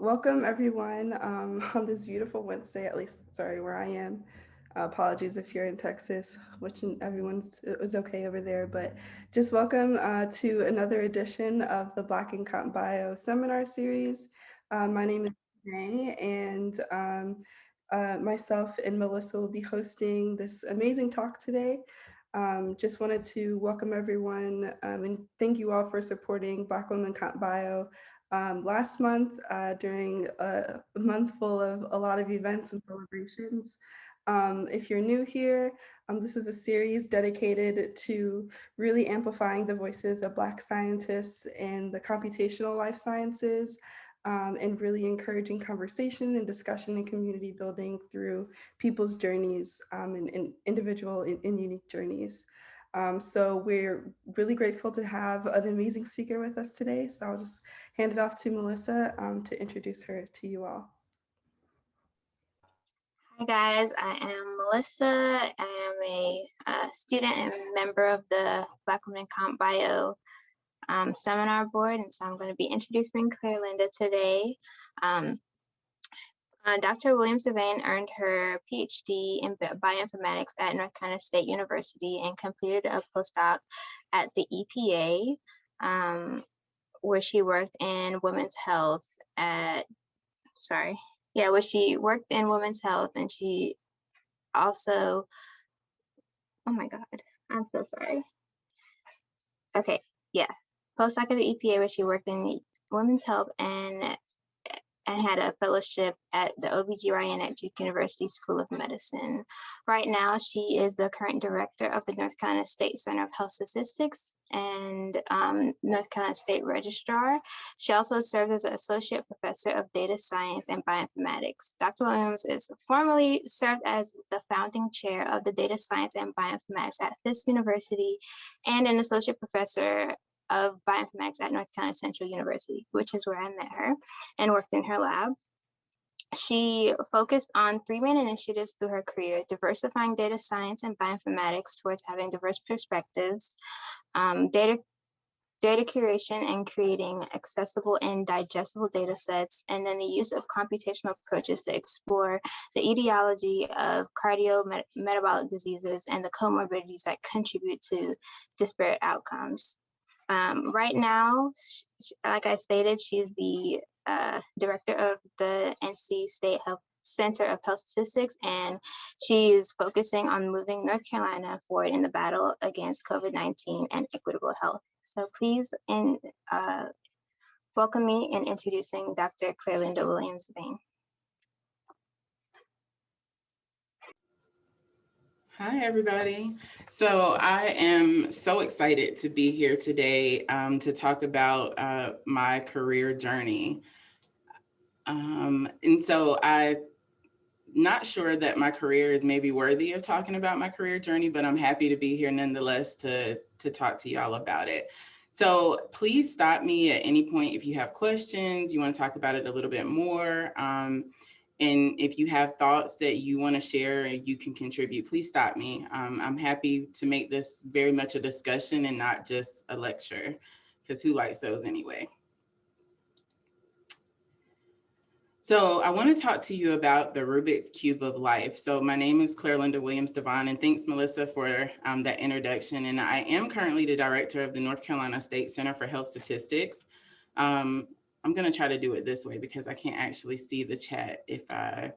Welcome everyone on this beautiful Wednesday, at least, sorry, where I am. Apologies if you're in Texas, wishing everyone's is okay over there, but just welcome to another edition of the Black and Comp Bio seminar series. My name is Renee, and myself and Melissa will be hosting this amazing talk today. Just wanted to welcome everyone and thank you all for supporting Black Women Comp Bio last month during a month full of a lot of events and celebrations. If you're new here, this is a series dedicated to really amplifying the voices of Black scientists in the computational life sciences, and really encouraging conversation and discussion and community building through people's journeys and individual and unique journeys. So we're really grateful to have an amazing speaker with us today. So I'll just hand it off to Melissa to introduce her to you all. Hi guys, I am Melissa. I am a student and member of the Black Women Comp Bio seminar board, and so I'm going to be introducing ClarLynda today. Dr. Williams-DeVane earned her Ph.D. in Bioinformatics at North Carolina State University and completed a postdoc at the EPA, where she worked in women's health where she worked in women's health, and she also, oh my God, I'm so sorry. Okay, yeah, postdoc at the EPA where she worked in women's health and had a fellowship at the OB-Gyn at Duke University School of Medicine. Right now, she is the current director of the North Carolina State Center of Health Statistics and North Carolina State Registrar. She also serves as an associate professor of data science and bioinformatics. Dr. Williams is formerly served as the founding chair of the data science and bioinformatics at Fisk University and an associate professor of bioinformatics at North Carolina Central University, which is where I met her and worked in her lab. She focused on three main initiatives through her career: diversifying data science and bioinformatics towards having diverse perspectives, data curation and creating accessible and digestible data sets, and then the use of computational approaches to explore the etiology of cardiometabolic diseases and the comorbidities that contribute to disparate outcomes. Right now, like I stated, she's the director of the NC State Health Center of Health Statistics, and she is focusing on moving North Carolina forward in the battle against COVID-19 and equitable health. So please welcome me in introducing Dr. ClarLynda Williams-DeVane. Hi, everybody. So I am so excited to be here today to talk about my career journey. And so I'm not sure that my career is maybe worthy of talking about my career journey, but I'm happy to be here nonetheless to talk to y'all about it. So please stop me at any point if you have questions, you want to talk about it a little bit more. And if you have thoughts that you want to share and you can contribute, please stop me. I'm happy to make this very much a discussion and not just a lecture, because who likes those anyway? So I want to talk to you about the Rubik's Cube of life. So my name is ClarLynda Williams-DeVane, and thanks, Melissa, for that introduction. And I am currently the director of the North Carolina State Center for Health Statistics. I'm going to try to do it this way because I can't actually see the chat if I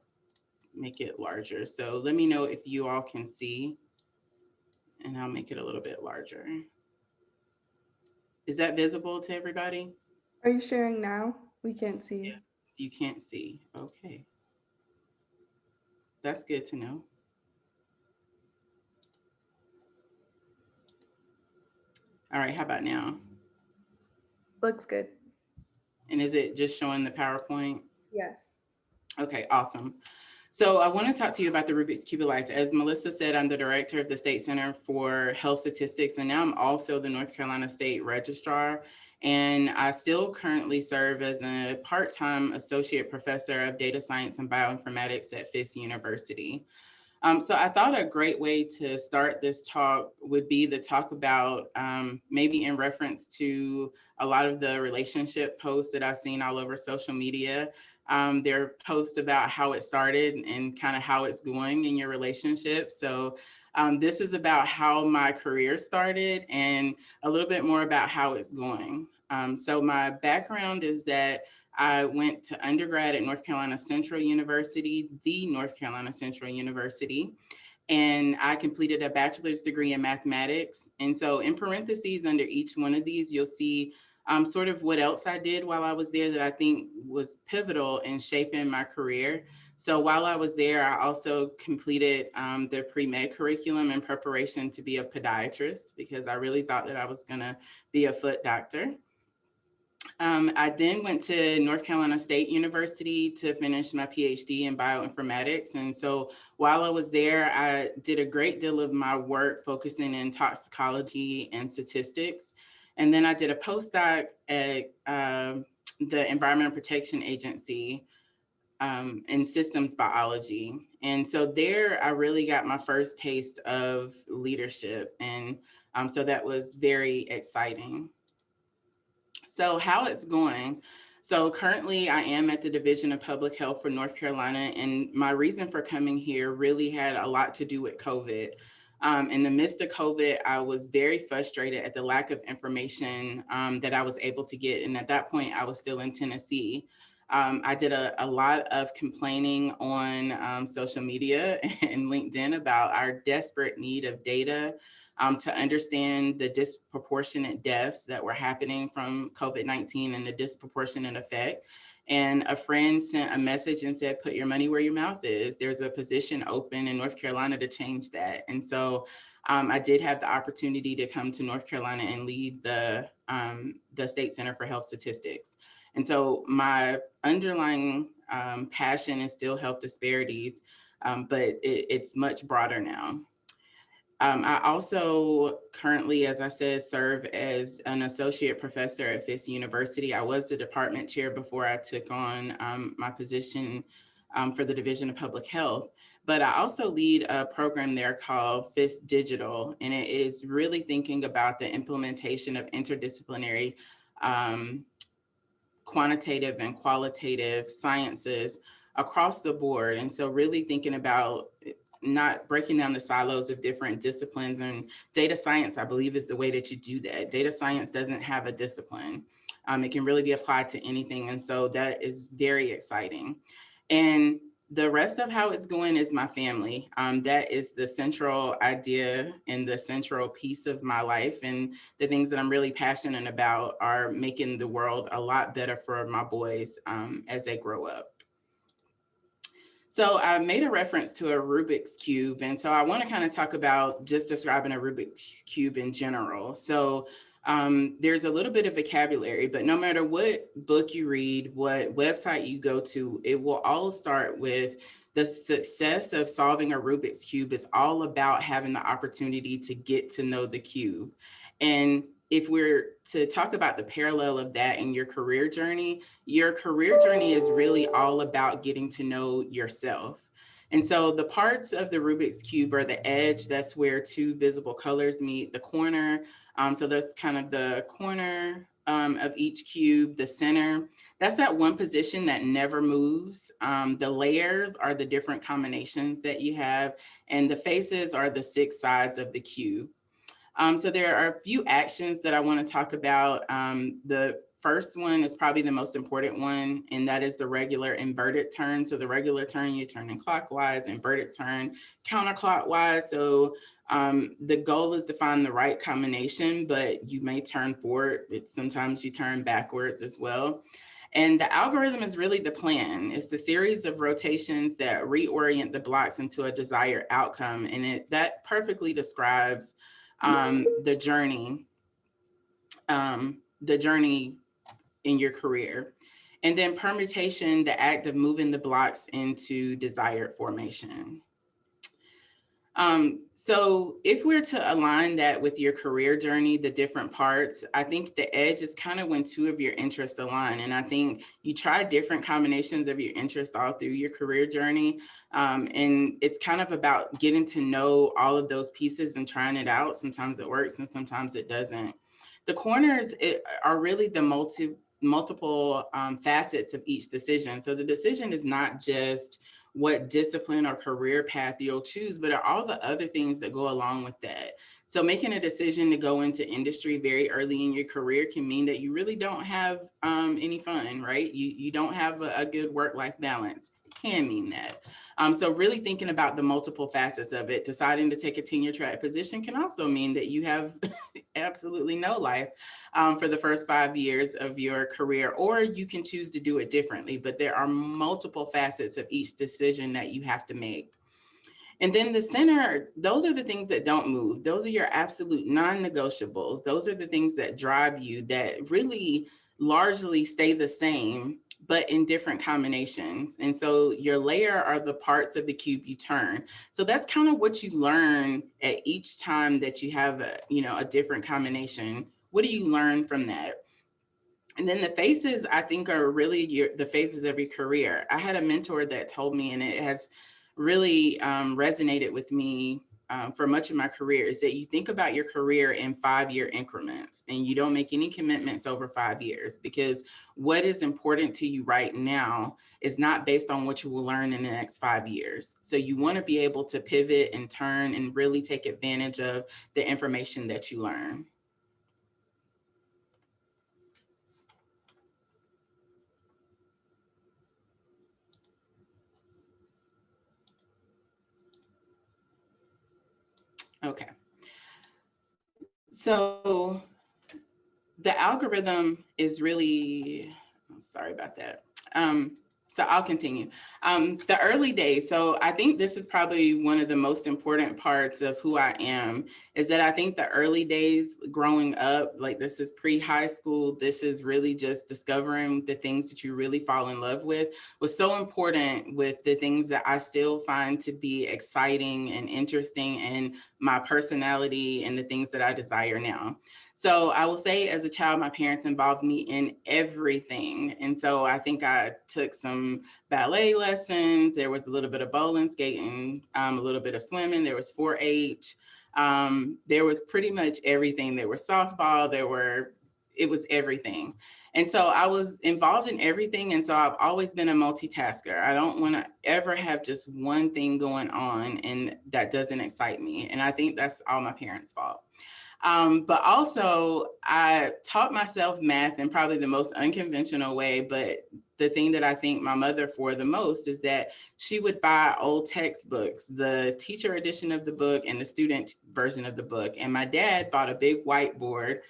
make it larger. So let me know if you all can see, and I'll make it a little bit larger. Is that visible to everybody? Are you sharing now? We can't see you. Yes, you can't see. Okay. That's good to know. All right, how about now? Looks good. And is it just showing the PowerPoint? Yes. Okay, awesome. So I want to talk to you about the Rubik's Cube of Life. As Melissa said, I'm the director of the State Center for Health Statistics, and now I'm also the North Carolina State Registrar. And I still currently serve as a part-time associate professor of data science and bioinformatics at Fisk University. So I thought a great way to start this talk would be to talk about maybe in reference to a lot of the relationship posts that I've seen all over social media. There are posts about how it started and kind of how it's going in your relationship. So this is about how my career started and a little bit more about how it's going. So my background is that I went to undergrad at North Carolina Central University, the North Carolina Central University, and I completed a bachelor's degree in mathematics. And so in parentheses under each one of these, you'll see sort of what else I did while I was there that I think was pivotal in shaping my career. So while I was there, I also completed the pre-med curriculum in preparation to be a podiatrist because I really thought that I was gonna be a foot doctor. I then went to North Carolina State University to finish my Ph.D. in bioinformatics. And so while I was there, I did a great deal of my work focusing in toxicology and statistics. And then I did a postdoc at the Environmental Protection Agency in systems biology. And so there I really got my first taste of leadership. And so that was very exciting. So how it's going. So currently I am at the Division of Public Health for North Carolina, and my reason for coming here really had a lot to do with COVID. In the midst of COVID, I was very frustrated at the lack of information that I was able to get. And at that point, I was still in Tennessee. I did a lot of complaining on social media and LinkedIn about our desperate need of data to understand the disproportionate deaths that were happening from COVID-19 and the disproportionate effect. And a friend sent a message and said, put your money where your mouth is. There's a position open in North Carolina to change that. And so I did have the opportunity to come to North Carolina and lead the State Center for Health Statistics. And so my underlying passion is still health disparities, but it's much broader now. I also currently, as I said, serve as an associate professor at Fisk University. I was the department chair before I took on my position for the Division of Public Health. But I also lead a program there called Fisk Digital, and it is really thinking about the implementation of interdisciplinary quantitative and qualitative sciences across the board. And so really thinking about not breaking down the silos of different disciplines, and data science, I believe, is the way that you do that. Data science doesn't have a discipline. It can really be applied to anything. And so that is very exciting. And the rest of how it's going is my family. That is the central idea and the central piece of my life. And the things that I'm really passionate about are making the world a lot better for my boys as they grow up. So I made a reference to a Rubik's Cube. And so I want to kind of talk about just describing a Rubik's Cube in general. So there's a little bit of vocabulary, but no matter what book you read, what website you go to, it will all start with the success of solving a Rubik's Cube is all about having the opportunity to get to know the cube. And if we're to talk about the parallel of that in your career journey is really all about getting to know yourself. And so the parts of the Rubik's Cube are the edge, that's where two visible colors meet, the corner. So that's kind of the corner of each cube, the center. That's that one position that never moves. The layers are the different combinations that you have, and the faces are the 6 sides of the cube. So there are a few actions that I want to talk about. The first one is probably the most important one, and that is the regular inverted turn. So the regular turn, you turn in clockwise, inverted turn counterclockwise. So the goal is to find the right combination, but you may turn forward. Sometimes you turn backwards as well. And the algorithm is really the plan. It's the series of rotations that reorient the blocks into a desired outcome. And that perfectly describes the journey in your career. And then permutation, the act of moving the blocks into desired formation. So if we're to align that with your career journey, the different parts, I think the edge is kind of when two of your interests align. And I think you try different combinations of your interests all through your career journey. And it's kind of about getting to know all of those pieces and trying it out. Sometimes it works and sometimes it doesn't. The corners are really the multiple facets of each decision. So the decision is not just what discipline or career path you'll choose, but are all the other things that go along with that. So making a decision to go into industry very early in your career can mean that you really don't have any fun, right? You don't have a good work-life balance. It can mean that. So really thinking about the multiple facets of it, deciding to take a tenure track position can also mean that you have absolutely no life for the first 5 years of your career, or you can choose to do it differently, but there are multiple facets of each decision that you have to make. And then the center, those are the things that don't move. Those are your absolute non-negotiables. Those are the things that drive you, that really largely stay the same, but in different combinations. And so your layer are the parts of the cube you turn. So that's kind of what you learn at each time that you have a different combination. What do you learn from that? And then the phases, I think, are really the phases of your career. I had a mentor that told me, and it has really resonated with me for much of my career, is that you think about your career in 5-year increments and you don't make any commitments over 5 years, because what is important to you right now is not based on what you will learn in the next 5 years. So you want to be able to pivot and turn and really take advantage of the information that you learn. Okay. So the algorithm is really, I'm sorry about that. So I'll continue. The early days. So I think this is probably one of the most important parts of who I am, is that I think the early days growing up, like this is pre-high school, this is really just discovering the things that you really fall in love with, was so important with the things that I still find to be exciting and interesting and my personality and the things that I desire now. So I will say, as a child, my parents involved me in everything. And so I think I took some ballet lessons. There was a little bit of bowling, skating, a little bit of swimming. There was 4-H. There was pretty much everything. There was softball. It was everything. And so I was involved in everything. And so I've always been a multitasker. I don't want to ever have just one thing going on and that doesn't excite me. And I think that's all my parents' fault. But also I taught myself math in probably the most unconventional way, but the thing that I thank my mother for the most is that she would buy old textbooks, the teacher edition of the book and the student version of the book. And my dad bought a big whiteboard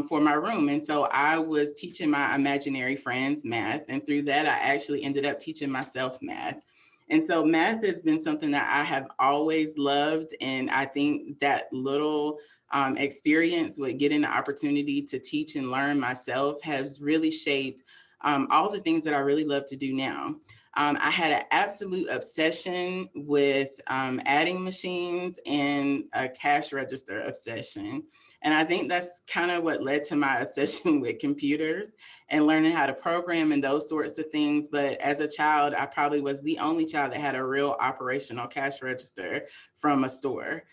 for my room. And so I was teaching my imaginary friends math. And through that, I actually ended up teaching myself math. And so math has been something that I have always loved. And I think that little experience with getting the opportunity to teach and learn myself has really shaped all the things that I really love to do now. I had an absolute obsession with adding machines and a cash register obsession. And I think that's kind of what led to my obsession with computers and learning how to program and those sorts of things. But as a child, I probably was the only child that had a real operational cash register from a store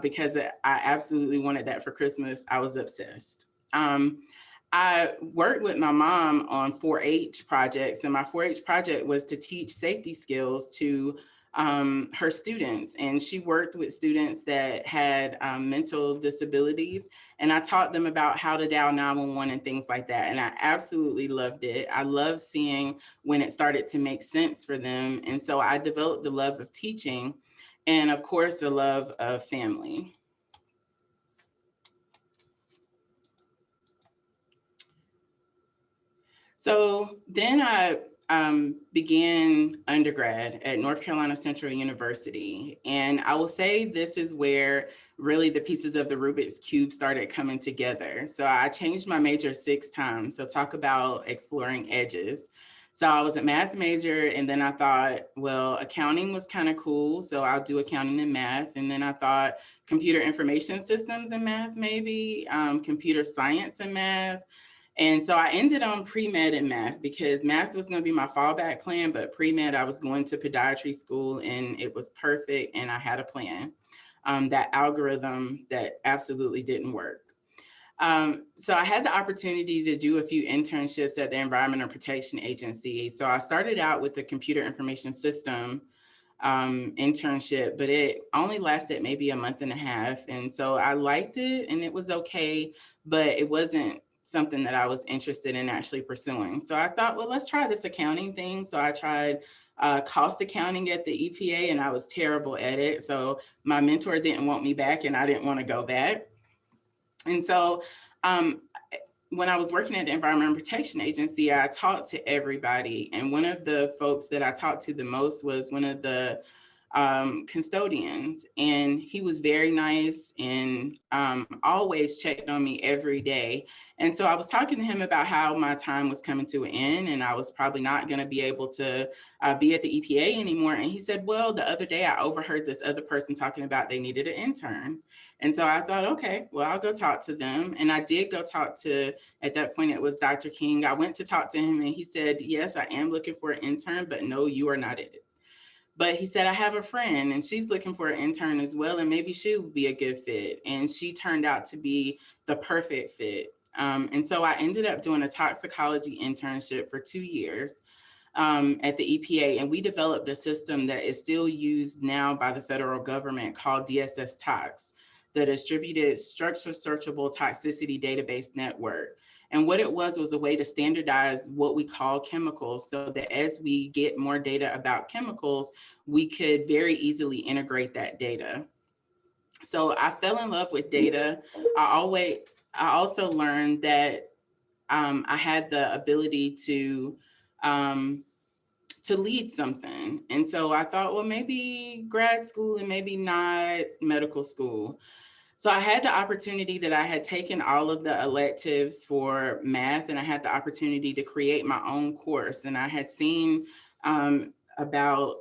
because I absolutely wanted that for Christmas. I was obsessed. I worked with my mom on 4-H projects, and my 4-H project was to teach safety skills to her students. And she worked with students that had mental disabilities. And I taught them about how to dial 911 and things like that. And I absolutely loved it. I loved seeing when it started to make sense for them. And so I developed the love of teaching and, of course, the love of family. So then I began undergrad at North Carolina Central University. And I will say this is where really the pieces of the Rubik's Cube started coming together. So I changed my major 6 times. So talk about exploring edges. So I was a math major, and then I thought, well, accounting was kind of cool. So I'll do accounting and math. And then I thought computer information systems and math, maybe computer science and math. And so I ended on pre-med in math because math was going to be my fallback plan, but pre-med, I was going to podiatry school and it was perfect. And I had a plan, that algorithm that absolutely didn't work. So I had the opportunity to do a few internships at the Environmental Protection Agency. So I started out with the computer information system internship, but it only lasted maybe a month and a half. And so I liked it and it was okay, but it wasn't something that I was interested in actually pursuing. So I thought, well, let's try this accounting thing. So I tried cost accounting at the EPA and I was terrible at it. So my mentor didn't want me back and I didn't want to go back. And so when I was working at the Environmental Protection Agency, I talked to everybody. And one of the folks that I talked to the most was one of the custodians. And he was very nice and always checked on me every day. And so I was talking to him about how my time was coming to an end and I was probably not going to be able to be at the EPA anymore. And he said, well, the other day I overheard this other person talking about they needed an intern. And so I thought, okay, well, I'll go talk to them. And I did go talk to, at that point, it was Dr. King. I went to talk to him and he said, yes, I am looking for an intern, but no, you are not it. But he said, I have a friend and she's looking for an intern as well. And maybe she would be a good fit. And she turned out to be the perfect fit. And so I ended up doing a toxicology internship for 2 years at the EPA. And we developed a system that is still used now by the federal government called DSS Tox, the Distributed Structure Searchable Toxicity Database Network. And what it was a way to standardize what we call chemicals so that as we get more data about chemicals, we could very easily integrate that data. So I fell in love with data. I also learned that I had the ability to lead something. And so I thought, well, maybe grad school and maybe not medical school. So I had the opportunity that I had taken all of the electives for math and I had the opportunity to create my own course. And I had seen about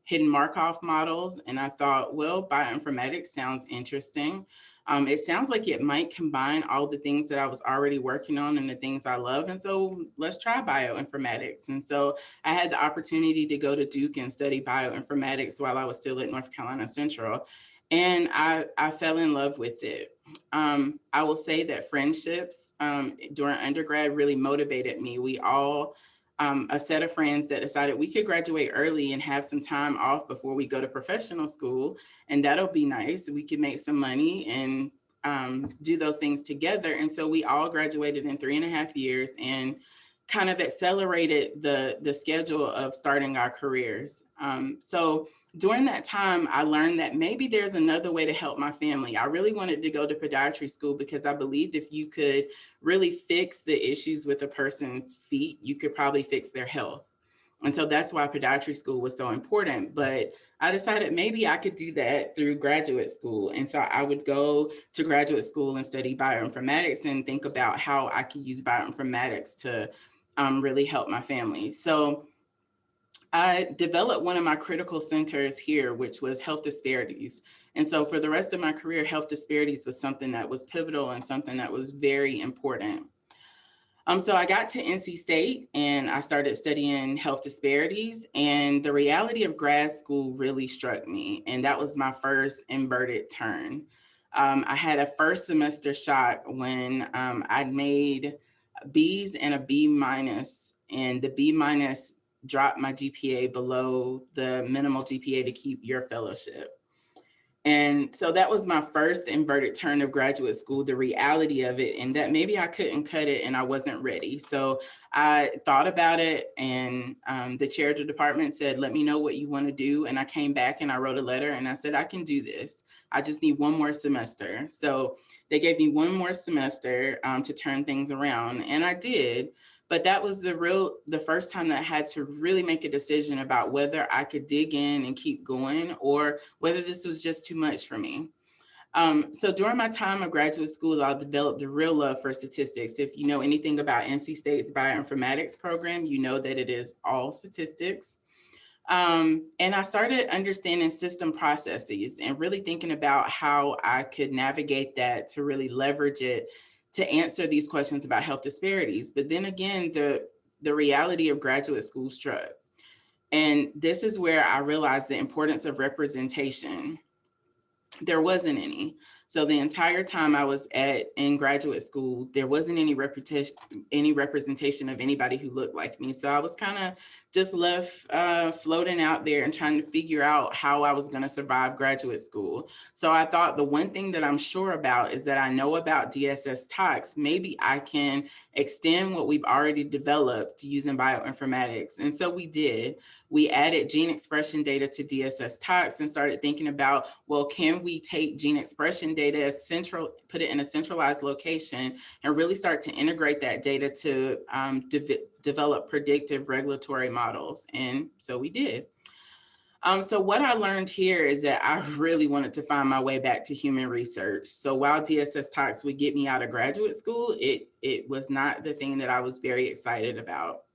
hidden Markov models. And I thought, well, bioinformatics sounds interesting. It sounds like it might combine all the things that I was already working on and the things I love. And so let's try bioinformatics. And so I had the opportunity to go to Duke and study bioinformatics while I was still at North Carolina Central. And I fell in love with it. I will say that friendships during undergrad really motivated me. We all, a set of friends that decided we could graduate early and have some time off before we go to professional school. And that'll be nice. We could make some money and do those things together. And so we all graduated in 3.5 years and kind of accelerated the schedule of starting our careers. So during that time, I learned that maybe there's another way to help my family. I really wanted to go to podiatry school because I believed if you could really fix the issues with a person's feet, you could probably fix their health. And so that's why podiatry school was so important. But I decided maybe I could do that through graduate school. And so I would go to graduate school and study bioinformatics and think about how I could use bioinformatics to really help my family. So I developed one of my critical centers here, which was health disparities. And so for the rest of my career, health disparities was something that was pivotal and something that was very important. So I got to NC State and I started studying health disparities, and the reality of grad school really struck me. And that was my first inverted turn. I had a first semester shock when I made B's and a B minus, and the B minus dropped my GPA below the minimal GPA to keep your fellowship. And so that was my first inverted turn of graduate school, the reality of it, and that maybe I couldn't cut it and I wasn't ready. So I thought about it, and the chair of the department said, let me know what you want to do. And I came back and I wrote a letter and I said, I can do this. I just need one more semester. So they gave me one more semester to turn things around, and I did. But that was the first time that I had to really make a decision about whether I could dig in and keep going or whether this was just too much for me. So during my time of graduate school, I developed a real love for statistics. If you know anything about NC State's Bioinformatics Program, you know that it is all statistics. And I started understanding system processes and really thinking about how I could navigate that to really leverage it to answer these questions about health disparities. But then again, the reality of graduate school struck. And this is where I realized the importance of representation. There wasn't any. So the entire time I was in graduate school, there wasn't any representation of anybody who looked like me. So I was kind of just left floating out there and trying to figure out how I was going to survive graduate school. So I thought the one thing that I'm sure about is that I know about DSS tox. Maybe I can extend what we've already developed using bioinformatics. And so we did. We added gene expression data to DSS tox and started thinking about, well, can we take gene expression data put it in a centralized location and really start to integrate that data to develop predictive regulatory models? And so we did. So what I learned here is that I really wanted to find my way back to human research. So while DSS Talks would get me out of graduate school, it was not the thing that I was very excited about.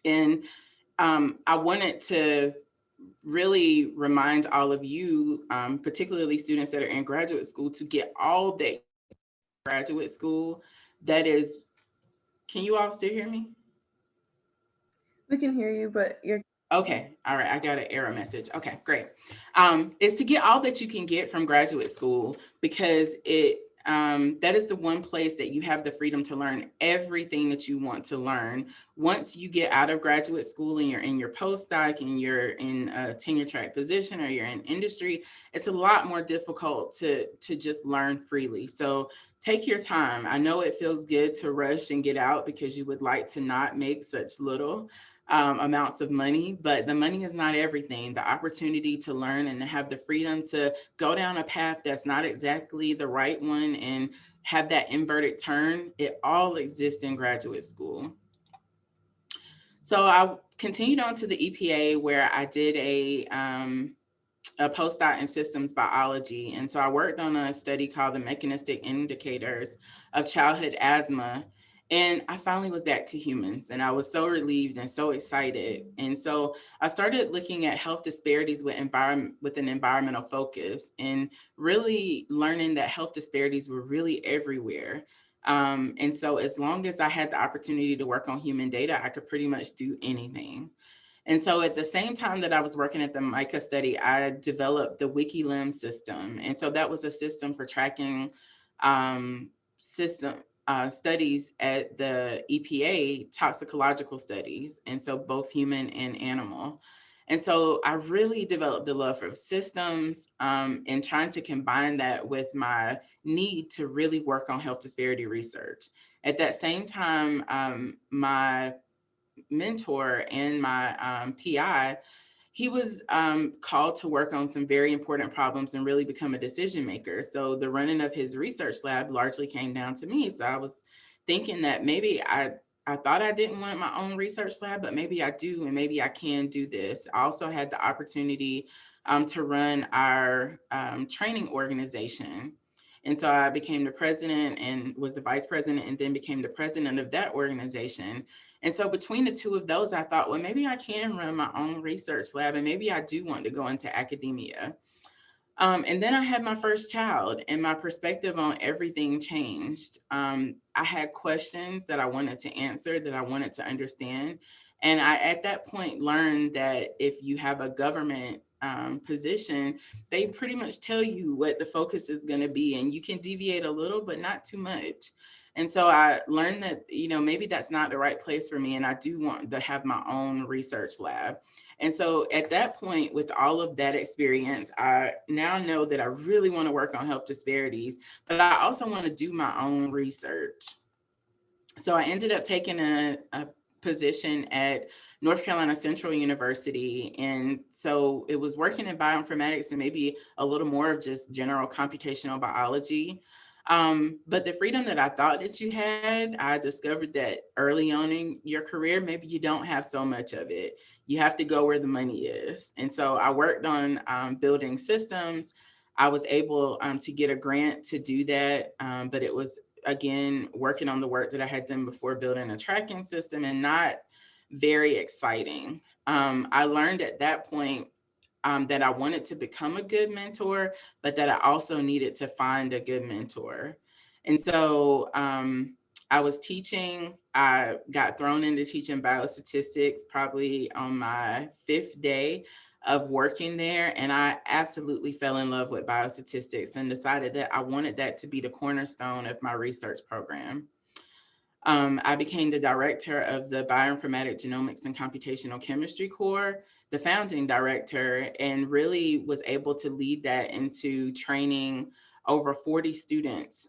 And I wanted to really remind all of you, particularly students that are in graduate school, to get all that graduate school that is, can you all still hear me? We can hear you, but you're okay. All right. I got an error message. Okay, great. Is to get all that you can get from graduate school, because that is the one place that you have the freedom to learn everything that you want to learn. Once you get out of graduate school and you're in your postdoc and you're in a tenure track position or you're in industry, it's a lot more difficult to just learn freely. So take your time. I know it feels good to rush and get out because you would like to not make such little amounts of money, but the money is not everything. The opportunity to learn and to have the freedom to go down a path that's not exactly the right one and have that inverted turn, it all exists in graduate school. So I continued on to the EPA, where I did a postdoc in systems biology. And so I worked on a study called the Mechanistic Indicators of Childhood Asthma. And I finally was back to humans, and I was so relieved and so excited. And so I started looking at health disparities with an environmental focus, and really learning that health disparities were really everywhere. And so as long as I had the opportunity to work on human data, I could pretty much do anything. And so at the same time that I was working at the MICA study, I developed the WikiLim system. And so that was a system for tracking studies at the EPA, toxicological studies, and so both human and animal. And so I really developed the love for systems and trying to combine that with my need to really work on health disparity research. At that same time, my mentor and my PI, he was called to work on some very important problems and really become a decision maker. So the running of his research lab largely came down to me. So I was thinking that maybe I thought I didn't want my own research lab, but maybe I do, and maybe I can do this. I also had the opportunity to run our training organization. And so I became the president and was the vice president, and then became the president of that organization. And so between the two of those, I thought, well, maybe I can run my own research lab, and maybe I do want to go into academia. And then I had my first child, and my perspective on everything changed. I had questions that I wanted to answer, that I wanted to understand. And I, at that point, learned that if you have a government position, they pretty much tell you what the focus is going to be, and you can deviate a little, but not too much. And so I learned that, maybe that's not the right place for me, and I do want to have my own research lab. And so at that point, with all of that experience, I now know that I really want to work on health disparities, but I also want to do my own research. So I ended up taking a position at North Carolina Central University. And so it was working in bioinformatics and maybe a little more of just general computational biology. But the freedom that I thought that you had, I discovered that early on in your career, maybe you don't have so much of it. You have to go where the money is. And so I worked on building systems. I was able to get a grant to do that, but it was, again, working on the work that I had done before, building a tracking system, and not very exciting. I learned at that point that I wanted to become a good mentor, but that I also needed to find a good mentor. And so I was teaching, I got thrown into teaching biostatistics probably on my 5th day of working there. And I absolutely fell in love with biostatistics and decided that I wanted that to be the cornerstone of my research program. I became the director of the Bioinformatics Genomics and Computational Chemistry Core, the founding director, and really was able to lead that into training over 40 students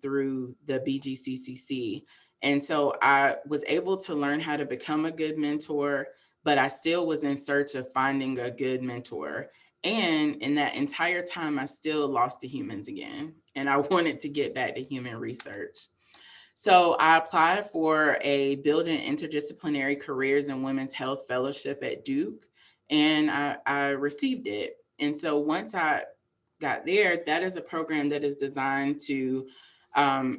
through the BGCCC. And so I was able to learn how to become a good mentor, but I still was in search of finding a good mentor. And in that entire time, I still lost the humans again. And I wanted to get back to human research. So I applied for a Building Interdisciplinary Careers in Women's Health Fellowship at Duke, and I received it. And so once I got there, that is a program that is designed to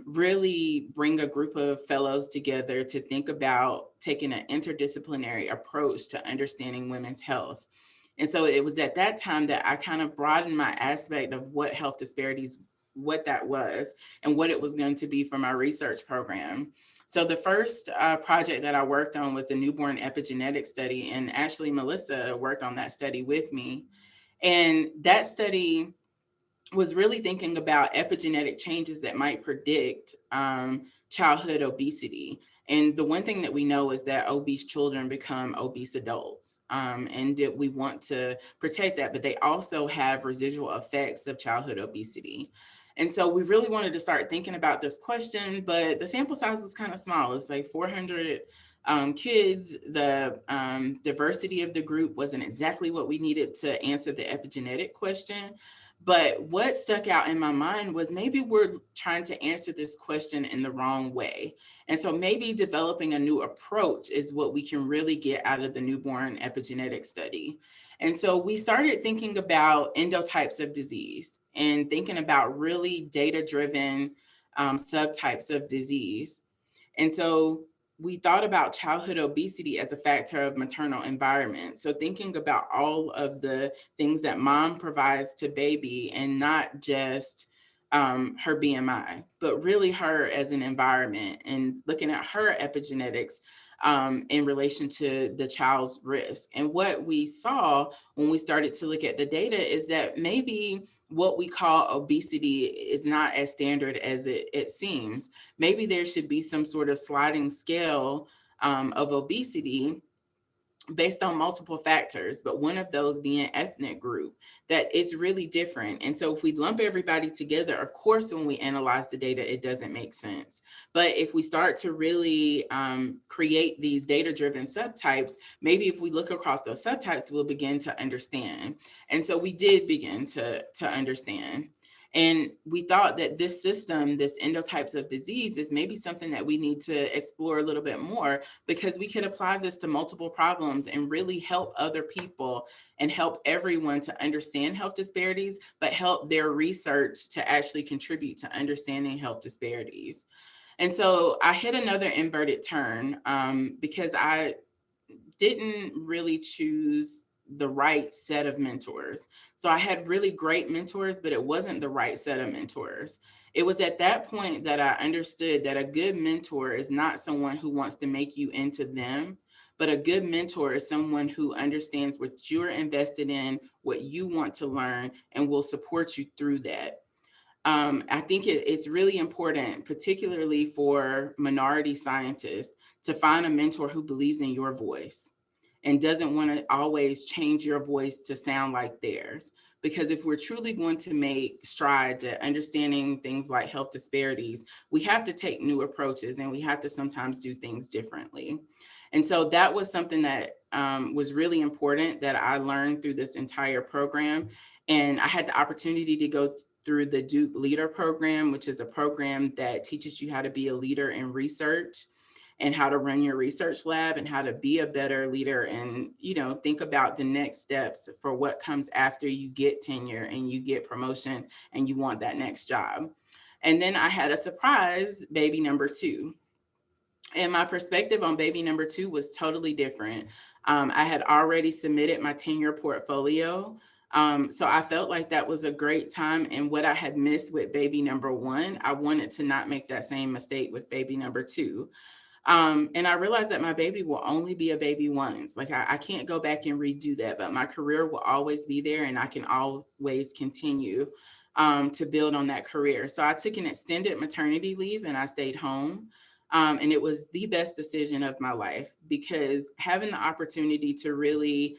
really bring a group of fellows together to think about taking an interdisciplinary approach to understanding women's health. And so it was at that time that I kind of broadened my aspect of what health disparities, what that was, and what it was going to be for my research program. So the first project that I worked on was the newborn epigenetics study, and actually Melissa worked on that study with me. And that study was really thinking about epigenetic changes that might predict childhood obesity. And the one thing that we know is that obese children become obese adults, and that we want to protect that, but they also have residual effects of childhood obesity. And so we really wanted to start thinking about this question, but the sample size was kind of small. It's like 400 kids. The diversity of the group wasn't exactly what we needed to answer the epigenetic question. But what stuck out in my mind was maybe we're trying to answer this question in the wrong way. And so maybe developing a new approach is what we can really get out of the newborn epigenetic study. And so we started thinking about endotypes of disease and thinking about really data-driven subtypes of disease. And so we thought about childhood obesity as a factor of maternal environment. So thinking about all of the things that mom provides to baby and not just her BMI, but really her as an environment and looking at her epigenetics in relation to the child's risk. And what we saw when we started to look at the data is that maybe what we call obesity is not as standard as it seems. Maybe there should be some sort of sliding scale of obesity based on multiple factors, but one of those being ethnic group, that is really different. And so if we lump everybody together, of course, when we analyze the data, it doesn't make sense. But if we start to really create these data-driven subtypes, maybe if we look across those subtypes, we'll begin to understand. And so we did begin to understand. And we thought that this system, this endotypes of disease, is maybe something that we need to explore a little bit more, because we could apply this to multiple problems and really help other people and help everyone to understand health disparities, but help their research to actually contribute to understanding health disparities. And so I hit another inverted turn because I didn't really choose the right set of mentors. So I had really great mentors, but it wasn't the right set of mentors. It was at that point that I understood that a good mentor is not someone who wants to make you into them, but a good mentor is someone who understands what you're invested in, what you want to learn, and will support you through that. I think it's really important, particularly for minority scientists, to find a mentor who believes in your voice and doesn't want to always change your voice to sound like theirs. Because if we're truly going to make strides at understanding things like health disparities, we have to take new approaches and we have to sometimes do things differently. And so that was something that was really important that I learned through this entire program. And I had the opportunity to go through the Duke Leader Program, which is a program that teaches you how to be a leader in research and how to run your research lab and how to be a better leader and, you know, think about the next steps for what comes after you get tenure and you get promotion and you want that next job. And then I had a surprise baby number 2. And my perspective on baby number 2 was totally different. I had already submitted my tenure portfolio So I felt like that was a great time. And what I had missed with baby number one, I wanted to not make that same mistake with baby number two. And I realized that my baby will only be a baby once. Like I can't go back and redo that, but my career will always be there and I can always continue to build on that career. So I took an extended maternity leave and I stayed home. And it was the best decision of my life because having the opportunity to really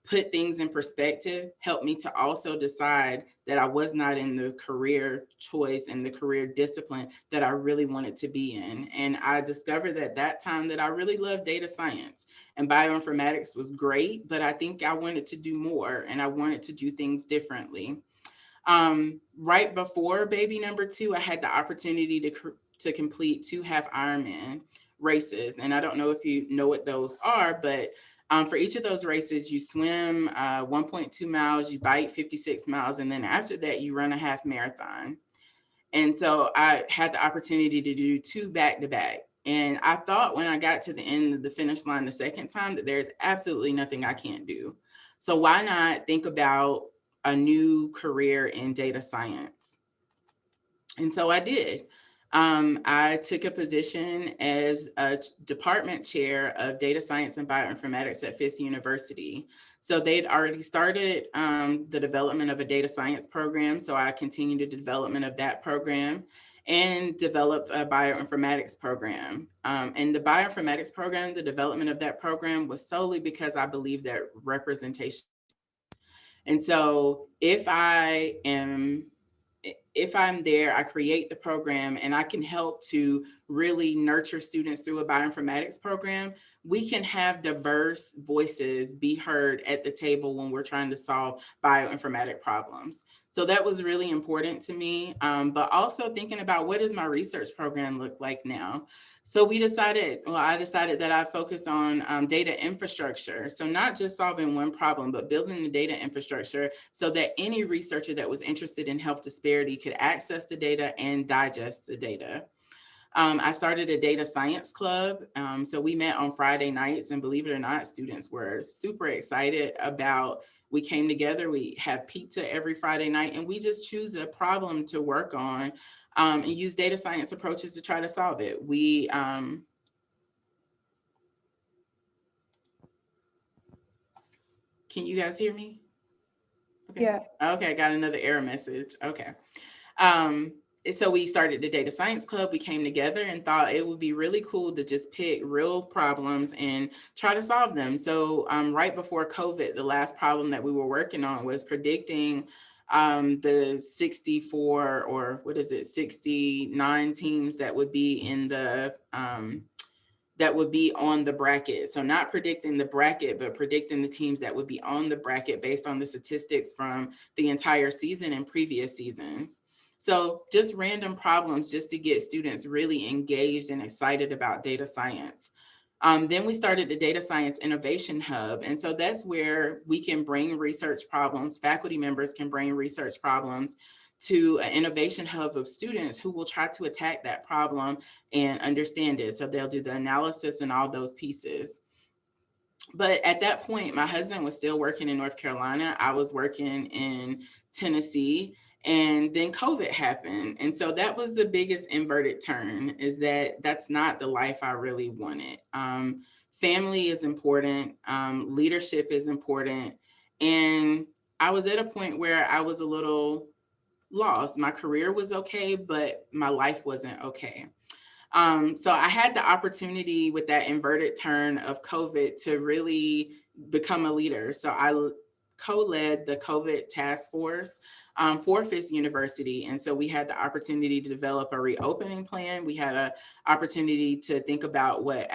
put things in perspective helped me to also decide that I was not in the career choice and the career discipline that I really wanted to be in. And I discovered at that time that I really loved data science and bioinformatics was great, but I think I wanted to do more and I wanted to do things differently. Right before baby number two, I had the opportunity to complete 2 half Ironman races. And I don't know if you know what those are, but for each of those races, you swim 1.2 miles, you bike 56 miles, and then after that, you run a half marathon. And so I had the opportunity to do 2 back to back. And I thought when I got to the end of the finish line the second time that there's absolutely nothing I can't do. So why not think about a new career in data science? And so I did. I took a position as a department chair of data science and bioinformatics at Fisk University. So they'd already started the development of a data science program. So I continued the development of that program and developed a bioinformatics program. And the bioinformatics program, the development of that program was solely because I believe that representation. And so if I'm there, I create the program and I can help to really nurture students through a bioinformatics program, we can have diverse voices be heard at the table when we're trying to solve bioinformatic problems. So that was really important to me, but also thinking about what does my research program look like now? So I decided that I focused on data infrastructure. So not just solving one problem, but building the data infrastructure so that any researcher that was interested in health disparity could access the data and digest the data. I started a data science club. So we met on Friday nights, and believe it or not, students were super excited about. We came together, we have pizza every Friday night, and we just choose a problem to work on and use data science approaches to try to solve it. Can you guys hear me? Okay. Yeah. Okay, I got another error message. Okay. So we started the data science club. We came together and thought it would be really cool to just pick real problems and try to solve them. So right before COVID, the last problem that we were working on was predicting the 64 or 69 teams that would be in the that would be on the bracket. So not predicting the bracket, but predicting the teams that would be on the bracket based on the statistics from the entire season and previous seasons. So just random problems just to get students really engaged and excited about data science. Then we started the Data Science Innovation Hub. And so that's where we can bring research problems, faculty members can bring research problems to an innovation hub of students who will try to attack that problem and understand it. So they'll do the analysis and all those pieces. But at that point, my husband was still working in North Carolina. I was working in Tennessee. And then COVID happened. And so that was the biggest inverted turn, is that that's not the life I really wanted. Family is important. Leadership is important. And I was at a point where I was a little lost. My career was okay, but my life wasn't okay. So I had the opportunity with that inverted turn of COVID to really become a leader. So I co-led the COVID task force for Fisk University. And so we had the opportunity to develop a reopening plan. We had an opportunity to think about what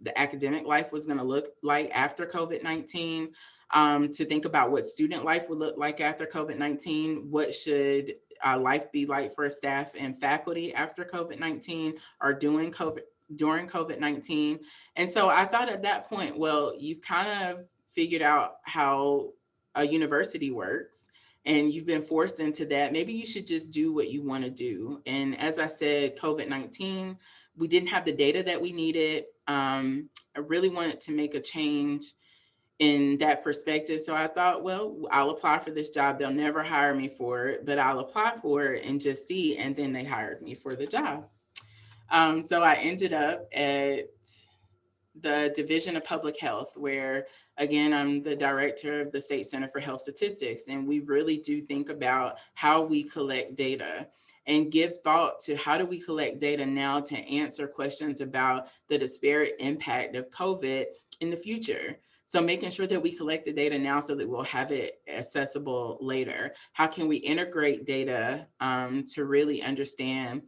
the academic life was going to look like after COVID-19, to think about what student life would look like after COVID-19, what should life be like for staff and faculty after COVID-19 or during COVID-19. And so I thought at that point, well, you've kind of figured out how a university works and you've been forced into that. Maybe you should just do what you want to do. And as I said, COVID-19, we didn't have the data that we needed. I really wanted to make a change in that perspective. So I thought, well, I'll apply for this job. They'll never hire me for it, but I'll apply for it and just see. And then they hired me for the job. So I ended up at the Division of Public Health, where, again, I'm the director of the State Center for Health Statistics. And we really do think about how we collect data and give thought to how do we collect data now to answer questions about the disparate impact of COVID in the future. So making sure that we collect the data now so that we'll have it accessible later. How can we integrate data to really understand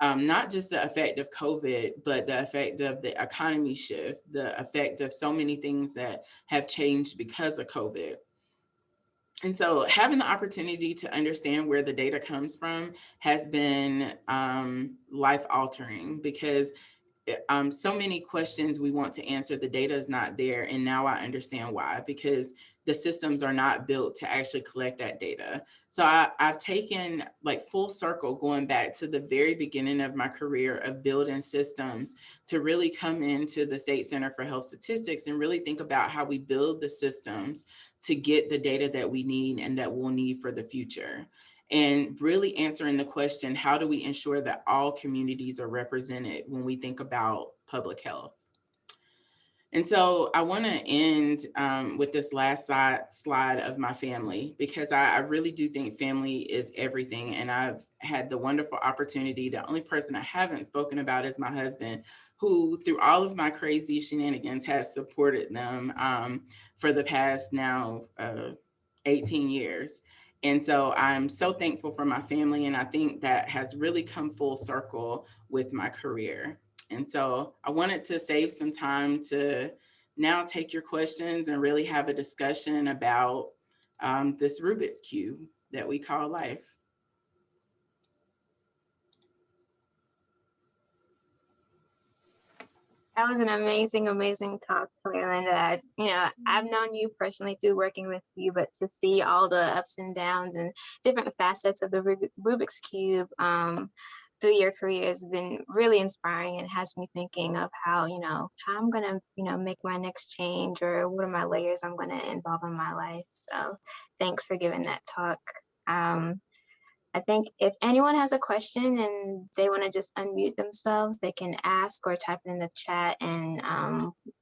not just the effect of COVID, but the effect of the economy shift, the effect of so many things that have changed because of COVID. And so having the opportunity to understand where the data comes from has been life altering, because so many questions we want to answer, the data is not there. And now I understand why, because the systems are not built to actually collect that data. So I've taken like full circle, going back to the very beginning of my career of building systems, to really come into the State Center for Health Statistics and really think about how we build the systems to get the data that we need and that we'll need for the future. And really answering the question, how do we ensure that all communities are represented when we think about public health? And so I want to end with this last slide of my family, because I really do think family is everything. And I've had the wonderful opportunity, the only person I haven't spoken about is my husband, who through all of my crazy shenanigans has supported them for the past now 18 years. And so I'm so thankful for my family. And I think that has really come full circle with my career. And so I wanted to save some time to now take your questions and really have a discussion about this Rubik's Cube that we call life. That was an amazing, amazing talk, ClarLynda. I've known you personally through working with you, but to see all the ups and downs and different facets of the Rubik's Cube through your career has been really inspiring, and has me thinking of how I'm gonna, make my next change, or what are my layers I'm gonna involve in my life. So thanks for giving that talk. I think if anyone has a question and they want to just unmute themselves, they can ask or type it in the chat, and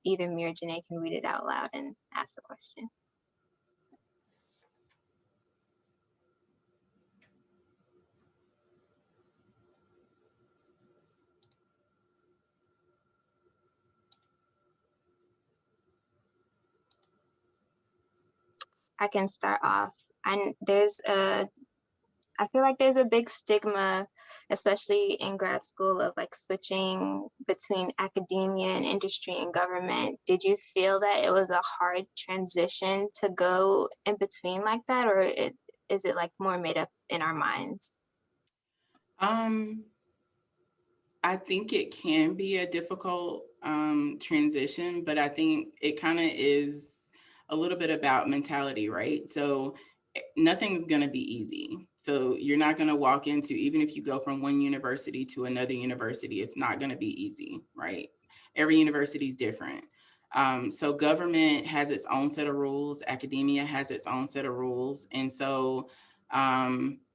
either me or Janae can read it out loud and ask the question. I can start off. And I feel like there's a big stigma, especially in grad school, of like switching between academia and industry and government. Did you feel that it was a hard transition to go in between like that, or is it like more made up in our minds? I think it can be a difficult transition, but I think it kind of is a little bit about mentality, right? So nothing's going to be easy. So you're not going to walk into, even if you go from one university to another university, it's not going to be easy, right? Every university is different. So government has its own set of rules. Academia has its own set of rules. And so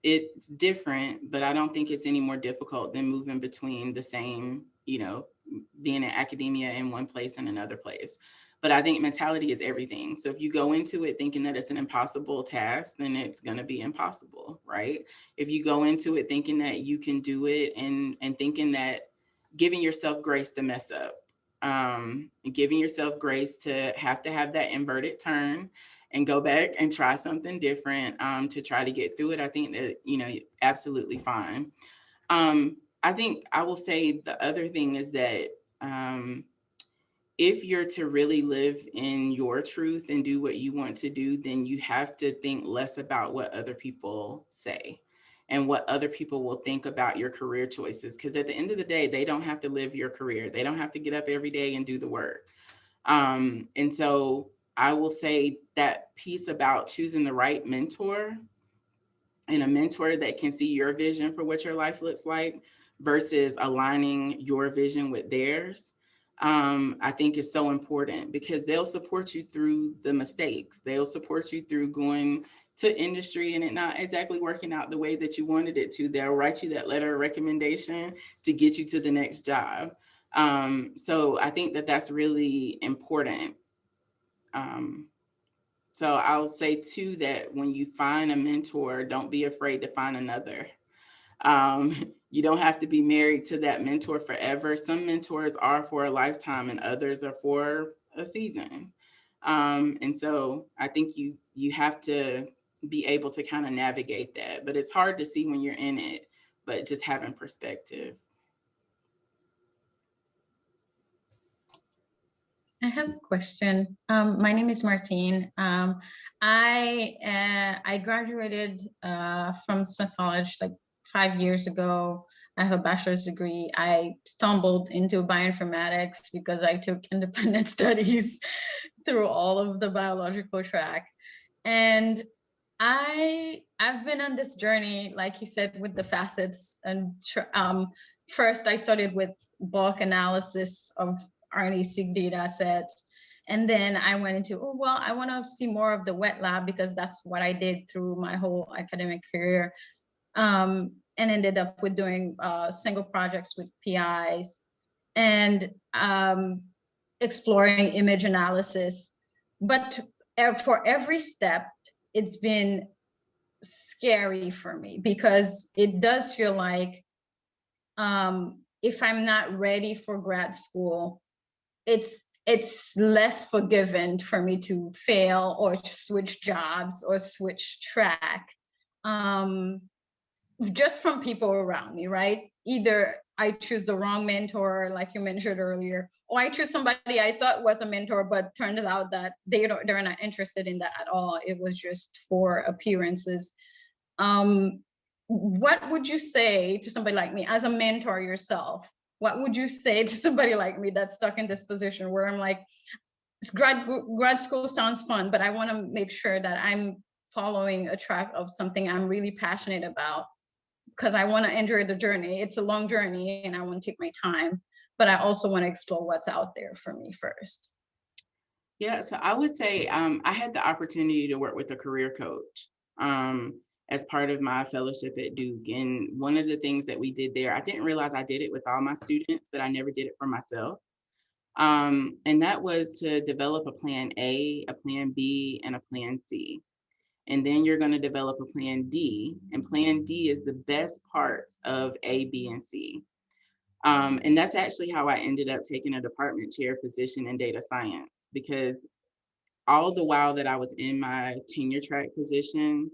it's different, but I don't think it's any more difficult than moving between the same, being in academia in one place and another place. But I think mentality is everything. So if you go into it thinking that it's an impossible task, then it's going to be impossible, right? If you go into it thinking that you can do it and thinking that, giving yourself grace to mess up, giving yourself grace to have that inverted turn and go back and try something different to try to get through it. I think that, absolutely fine. I think I will say the other thing is that if you're to really live in your truth and do what you want to do, then you have to think less about what other people say and what other people will think about your career choices. Because at the end of the day, they don't have to live your career. They don't have to get up every day and do the work. And so I will say that piece about choosing the right mentor, and a mentor that can see your vision for what your life looks like versus aligning your vision with theirs. I think is so important because they'll support you through the mistakes. They'll support you through going to industry and it not exactly working out the way that you wanted it to. They'll write you that letter of recommendation to get you to the next job. So I think that that's really important. So I'll say too that when you find a mentor, don't be afraid to find another. You don't have to be married to that mentor forever. Some mentors are for a lifetime and others are for a season. And so I think you have to be able to kind of navigate that, but it's hard to see when you're in it, but just having perspective. I have a question. My name is Martine. I graduated from Smith College like 5 years ago. I have a bachelor's degree. I stumbled into bioinformatics because I took independent studies through all of the biological track. And I've been on this journey, like you said, with the facets. And first, I started with bulk analysis of RNA-seq data sets. And then I went into, oh, well, I want to see more of the wet lab because that's what I did through my whole academic career. And ended up with doing single projects with PIs and exploring image analysis. But for every step, it's been scary for me because it does feel like if I'm not ready for grad school, it's less forgiving for me to fail or to switch jobs or switch track. Just from people around me, right? Either I choose the wrong mentor, like you mentioned earlier, or I choose somebody I thought was a mentor, but turned out that they're not interested in that at all. It was just for appearances. What would you say to somebody like me as a mentor yourself? What would you say to somebody like me that's stuck in this position where I'm like, grad school sounds fun, but I want to make sure that I'm following a track of something I'm really passionate about because I want to enjoy the journey. It's a long journey and I want to take my time, but I also want to explore what's out there for me first. Yeah, so I would say I had the opportunity to work with a career coach as part of my fellowship at Duke. And one of the things that we did there, I didn't realize I did it with all my students, but I never did it for myself. And that was to develop a plan A, a plan B, and a plan C. And then you're going to develop a plan D. And plan D is the best parts of A, B, and C. And that's actually how I ended up taking a department chair position in data science, because all the while that I was in my tenure track position,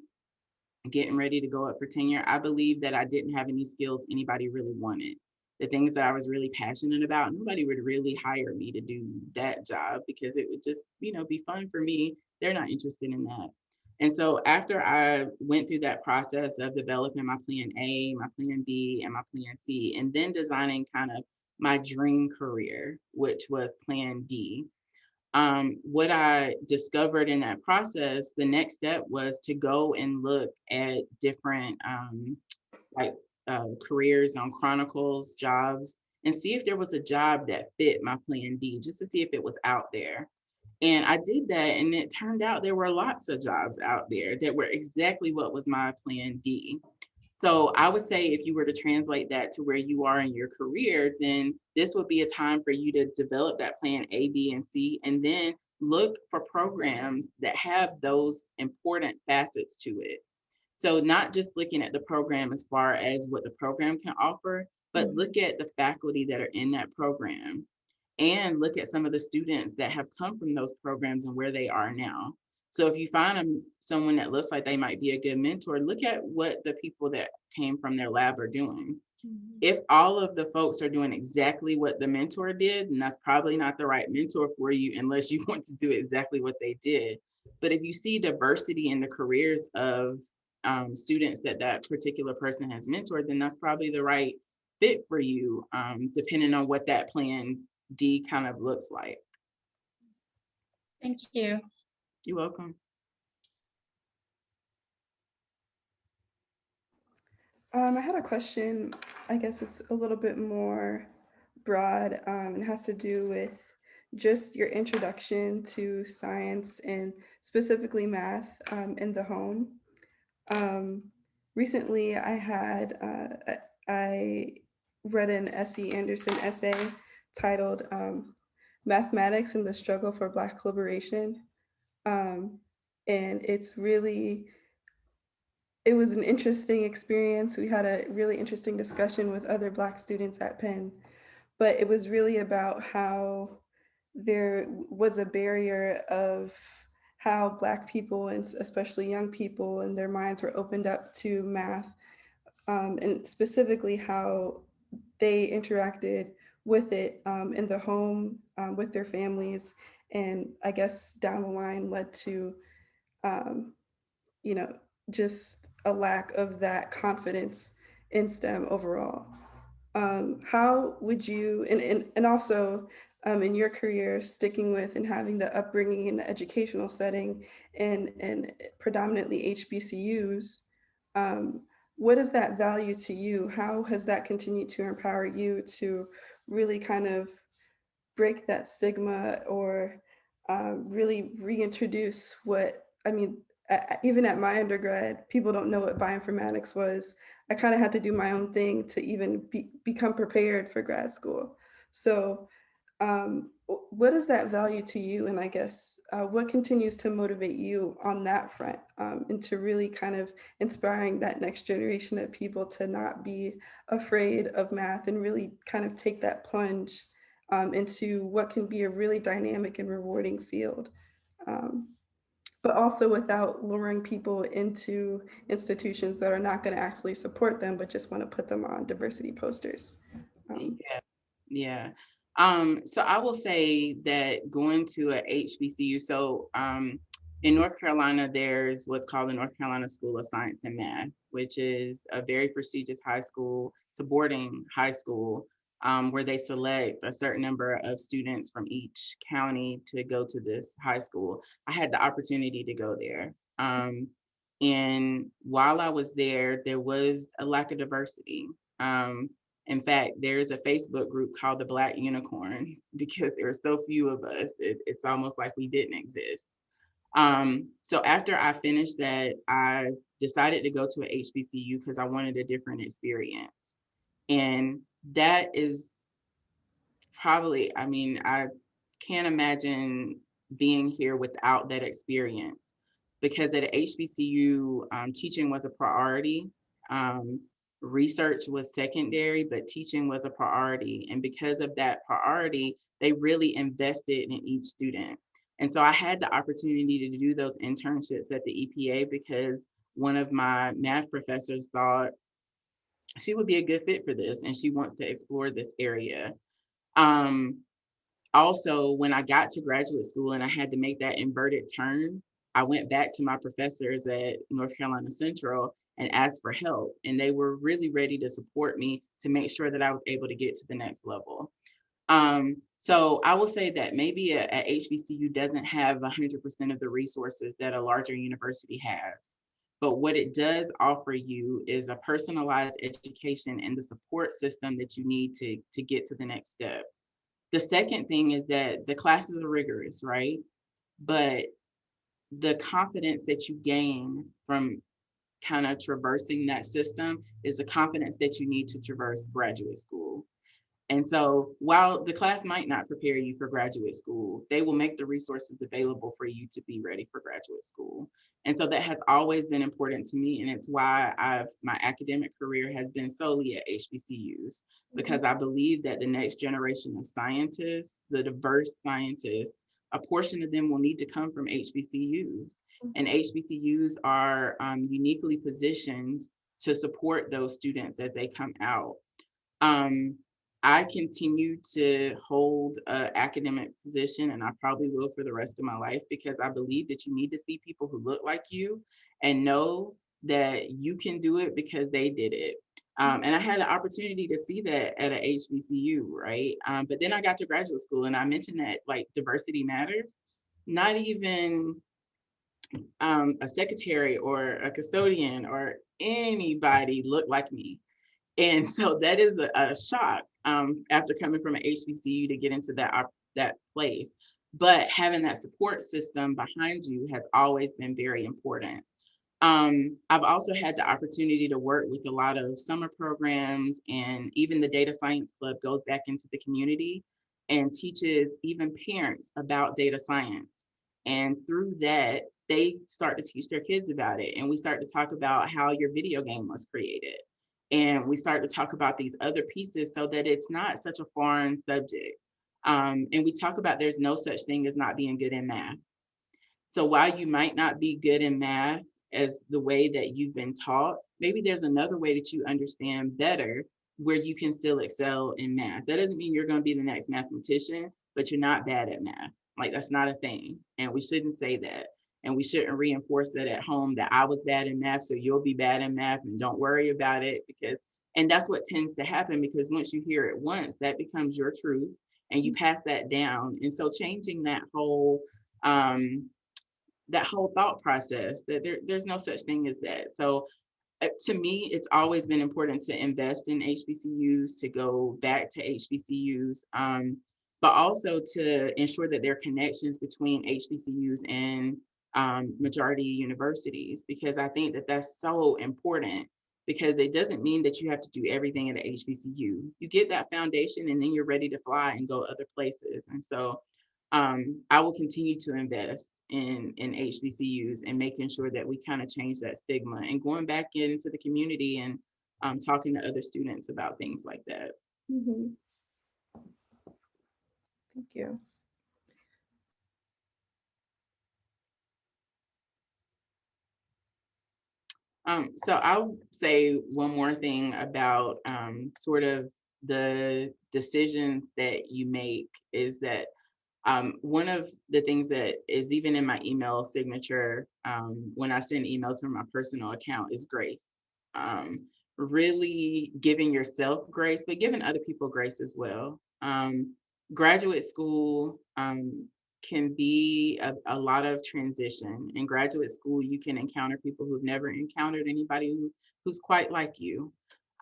getting ready to go up for tenure, I believed that I didn't have any skills anybody really wanted. The things that I was really passionate about, nobody would really hire me to do that job because it would just, be fun for me. They're not interested in that. And so after I went through that process of developing my plan A, my plan B, and my plan C, and then designing kind of my dream career, which was plan D, what I discovered in that process, the next step was to go and look at different careers on Chronicles, jobs, and see if there was a job that fit my plan D, just to see if it was out there. And I did that, and it turned out there were lots of jobs out there that were exactly what was my plan D. So I would say if you were to translate that to where you are in your career, then this would be a time for you to develop that plan A, B, and C, and then look for programs that have those important facets to it. So not just looking at the program as far as what the program can offer, but look at the faculty that are in that program and look at some of the students that have come from those programs and where they are now. So if you find someone that looks like they might be a good mentor, look at what the people that came from their lab are doing. If all of the folks are doing exactly what the mentor did, then that's probably not the right mentor for you unless you want to do exactly what they did. But if you see diversity in the careers of students that particular person has mentored, then that's probably the right fit for you, depending on what that plan D kind of looks like. Thank you. You're welcome. I had a question. I guess it's a little bit more broad and has to do with just your introduction to science and specifically math in the home. Recently, I read an S.E. Anderson essay titled Mathematics and the Struggle for Black Liberation. And it was an interesting experience. We had a really interesting discussion with other Black students at Penn, but it was really about how there was a barrier of how Black people and especially young people and their minds were opened up to math, and specifically how they interacted with it in the home with their families, and I guess down the line led to um, you know, just a lack of that confidence in STEM overall. How would you, and also in your career, sticking with and having the upbringing in the educational setting and predominantly HBCUs, what is that value to you? How has that continued to empower you to really kind of break that stigma or really reintroduce what, I mean, even at my undergrad, people don't know what bioinformatics was. I kind of had to do my own thing to even become prepared for grad school. So what is that value to you? And I guess what continues to motivate you on that front and to really kind of inspiring that next generation of people to not be afraid of math and really kind of take that plunge into what can be a really dynamic and rewarding field, but also without luring people into institutions that are not going to actually support them, but just want to put them on diversity posters. Yeah, yeah. So I will say that going to a HBCU, so in North Carolina, there's what's called the North Carolina School of Science and Math, which is a very prestigious high school. It's a boarding high school where they select a certain number of students from each county to go to this high school. I had the opportunity to go there. And while I was there was a lack of diversity. In fact, there's a Facebook group called the Black Unicorns because there are so few of us. It's almost like we didn't exist. So after I finished that, I decided to go to an HBCU because I wanted a different experience. And that is probably, I mean, I can't imagine being here without that experience because at HBCU, teaching was a priority. Research was secondary, but teaching was a priority. And because of that priority, they really invested in each student. And so I had the opportunity to do those internships at the EPA because one of my math professors thought she would be a good fit for this and she wants to explore this area. Also, when I got to graduate school and I had to make that inverted turn, I went back to my professors at North Carolina Central and asked for help. And they were really ready to support me to make sure that I was able to get to the next level. So I will say that maybe a HBCU doesn't have 100% of the resources that a larger university has. But what it does offer you is a personalized education and the support system that you need to get to the next step. The second thing is that the classes are rigorous, right? But the confidence that you gain from kind of traversing that system is the confidence that you need to traverse graduate school. And so while the class might not prepare you for graduate school, they will make the resources available for you to be ready for graduate school. And so that has always been important to me. And it's why my academic career has been solely at HBCUs, because I believe that the next generation of scientists, the diverse scientists, a portion of them will need to come from HBCUs. And HBCUs are uniquely positioned to support those students as they come out. I continue to hold an academic position, and I probably will for the rest of my life, because I believe that you need to see people who look like you and know that you can do it because they did it. And I had the opportunity to see that at an HBCU, right? But then I got to graduate school and I mentioned that like diversity matters. Not even a secretary or a custodian or anybody looked like me. And so that is a shock. after coming from an HBCU to get into that place. But having that support system behind you has always been very important. I've also had the opportunity to work with a lot of summer programs, and even the Data Science Club goes back into the community and teaches even parents about data science. And through that, they start to teach their kids about it. And we start to talk about how your video game was created. And we start to talk about these other pieces so that it's not such a foreign subject. And we talk about there's no such thing as not being good in math. So while you might not be good in math as the way that you've been taught, maybe there's another way that you understand better where you can still excel in math. That doesn't mean you're going to be the next mathematician, but you're not bad at math. Like, that's not a thing. And we shouldn't say that. And we shouldn't reinforce that at home, that I was bad in math, so you'll be bad in math and don't worry about it. And that's what tends to happen, because once you hear it once, that becomes your truth and you pass that down. And so changing that whole thought process, that there's no such thing as that. So to me, it's always been important to invest in HBCUs, to go back to HBCUs, but also to ensure that there are connections between HBCUs and majority universities, because I think that that's so important, because it doesn't mean that you have to do everything at the HBCU. You get that foundation and then you're ready to fly and go other places. And so I will continue to invest in HBCUs and making sure that we kind of change that stigma and going back into the community and talking to other students about things like that. Mm-hmm. Thank you. So I'll say one more thing about sort of the decisions that you make is that one of the things that is even in my email signature when I send emails from my personal account is grace. Really giving yourself grace, but giving other people grace as well. Graduate school can be a lot of transition. In graduate school, you can encounter people who've never encountered anybody who's quite like you.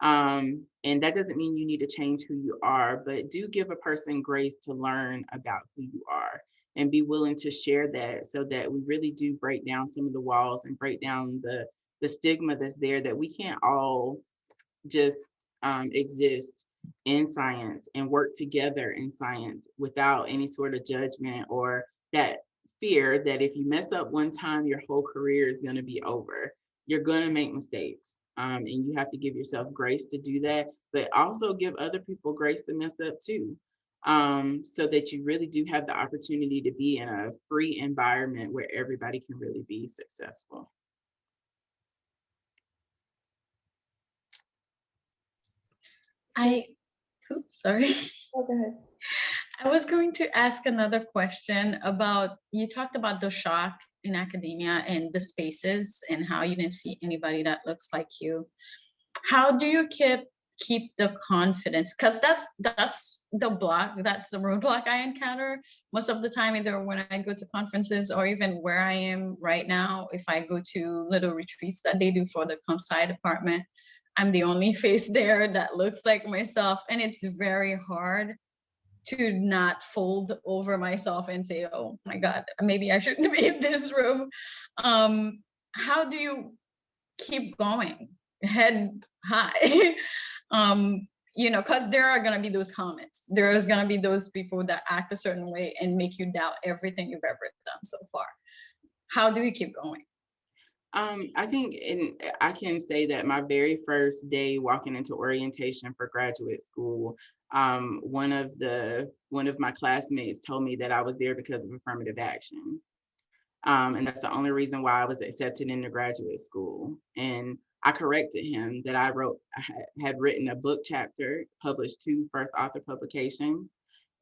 And that doesn't mean you need to change who you are, but do give a person grace to learn about who you are and be willing to share that, so that we really do break down some of the walls and break down the stigma that's there, that we can't all just exist in science and work together in science without any sort of judgment or that fear that if you mess up one time, your whole career is going to be over. You're going to make mistakes. And you have to give yourself grace to do that, but also give other people grace to mess up too. So that you really do have the opportunity to be in a free environment where everybody can really be successful. Sorry. Oh, go ahead. I was going to ask another question about, you talked about the shock in academia and the spaces and how you didn't see anybody that looks like you. How do you keep the confidence? Because that's the roadblock I encounter most of the time, either when I go to conferences or even where I am right now. If I go to little retreats that they do for the comp sci department, I'm the only face there that looks like myself, and it's very hard to not fold over myself and say, oh my God, maybe I shouldn't be in this room. How do you keep going head high? Because there are going to be those comments. There is going to be those people that act a certain way and make you doubt everything you've ever done so far. How do we keep going? I think I can say that my very first day walking into orientation for graduate school, one of my classmates told me that I was there because of affirmative action. And that's the only reason why I was accepted into graduate school. And I corrected him that I had written a book chapter, published 2 first author publications,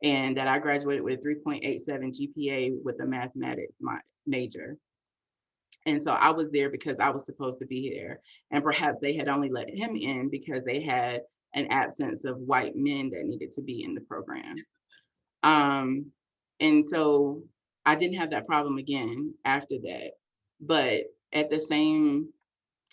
and that I graduated with 3.87 GPA with a mathematics major. And so I was there because I was supposed to be there. And perhaps they had only let him in because they had an absence of white men that needed to be in the program. And so I didn't have that problem again after that. But at the same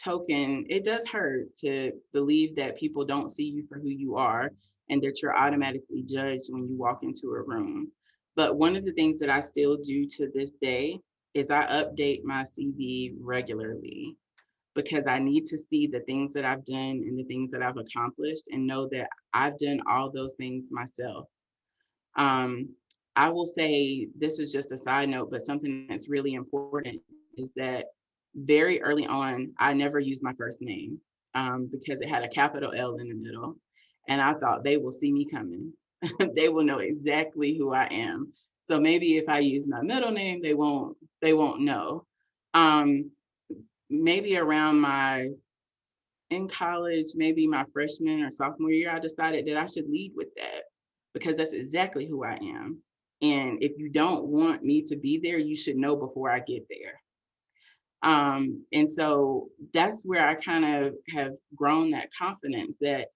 token, it does hurt to believe that people don't see you for who you are and that you're automatically judged when you walk into a room. But one of the things that I still do to this day is I update my CV regularly because I need to see the things that I've done and the things that I've accomplished and know that I've done all those things myself. I will say, this is just a side note, but something that's really important is that very early on, I never used my first name because it had a capital L in the middle. And I thought they will see me coming. They will know exactly who I am. So maybe if I use my middle name, they won't know. Maybe around in college, maybe my freshman or sophomore year, I decided that I should lead with that because that's exactly who I am. And if you don't want me to be there, you should know before I get there. And so that's where I kind of have grown that confidence that